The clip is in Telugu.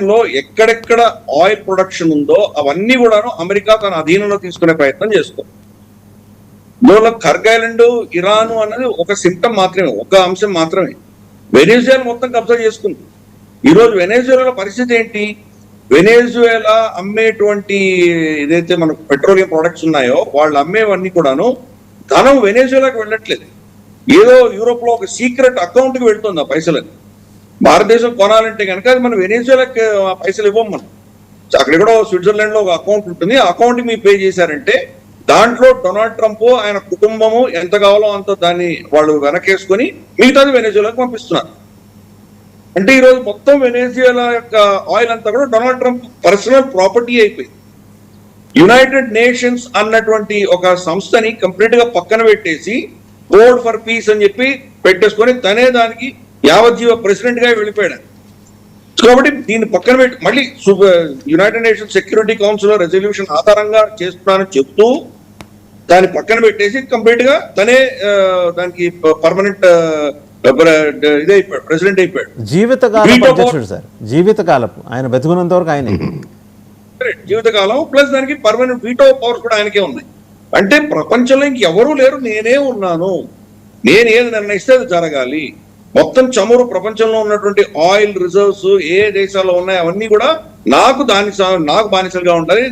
ప్రపంచంలో ఎక్కడెక్కడ ఆయిల్ ప్రొడక్షన్ ఉందో అవన్నీ కూడాను అమెరికా తన అధీనంలో తీసుకునే ప్రయత్నం చేస్తుంది. ఇందులో కర్గ్ ఐలాండ్, ఇరాన్ అన్నది ఒక సిమ్టమ్ మాత్రమే, ఒక అంశం మాత్రమే. వెనెజువేలా మొత్తం కబ్జా చేసుకుంది. ఈరోజు వెనెజువేలా పరిస్థితి ఏంటి? వెనెజువేలా అమ్మేటువంటి ఏదైతే మనకు పెట్రోలియం ప్రొడక్ట్స్ ఉన్నాయో వాళ్ళు అమ్మేవన్నీ కూడాను ధనం వెనెజువేలాకి వెళ్ళట్లేదు. ఏదో యూరోప్ లో ఒక సీక్రెట్ అకౌంట్ కి వెళ్తుంది ఆ పైసలని. భారతదేశం కొనాలంటే కనుక అది మనం వెనెజువేలాకి ఆ పైసలు ఇవ్వం మనం. అక్కడెక్కడో స్విట్జర్లాండ్ లో ఒక అకౌంట్ ఉంటుంది. ఆ అకౌంట్ కి మీరు పే చేశారంటే దాంట్లో డొనాల్డ్ ట్రంప్ ఆయన కుటుంబము ఎంత కావాలో అంత దాన్ని వాళ్ళు వెనకేసుకొని మిగతాది వెనెజువేలాకి పంపిస్తున్నారు. అంటే ఈరోజు మొత్తం వెనెజువేలా యొక్క ఆయిల్ అంతా కూడా డొనాల్డ్ ట్రంప్ పర్సనల్ ప్రాపర్టీ అయిపోయింది. యునైటెడ్ నేషన్స్ అన్నటువంటి ఒక సంస్థని కంప్లీట్ గా పక్కన పెట్టేసి కోడ్ ఫర్ పీస్ అని చెప్పి పెట్టేసుకొని తనే దానికి యావజ్జీవ ప్రెసిడెంట్ గా వెళ్ళిపోయాడు. కాబట్టి దీన్ని పక్కన పెట్టి మళ్ళీ United nations security council resolution ఆధారంగా చేస్తున్నానని చెప్తూ దాన్ని పక్కన పెట్టేసి కంప్లీట్ గా తనే దానికి పర్మనెంట్ ఇదైపోయాడు, ప్రెసిడెంట్ అయిపోయాడు. జీవితకాలపు ఆయన బతుకున్నంత వరకు ఆయన జీవితకాలం ప్లస్ దానికి పర్మనెంట్ వీటో పవర్స్ కూడా ఆయనకే ఉన్నాయి. అంటే ప్రపంచంలో ఇంకెవరూ లేరు, నేనే ఉన్నాను, నేను ఏది నిర్ణయిస్తే అది జరగాలి. మొత్తం చమురు ప్రపంచంలో ఉన్నటువంటి ఆయిల్ రిజర్వ్స్ ఏ దేశాల్లో ఉన్నాయో అవన్నీ కూడా నాకు బానిసలుగా ఉండాలి.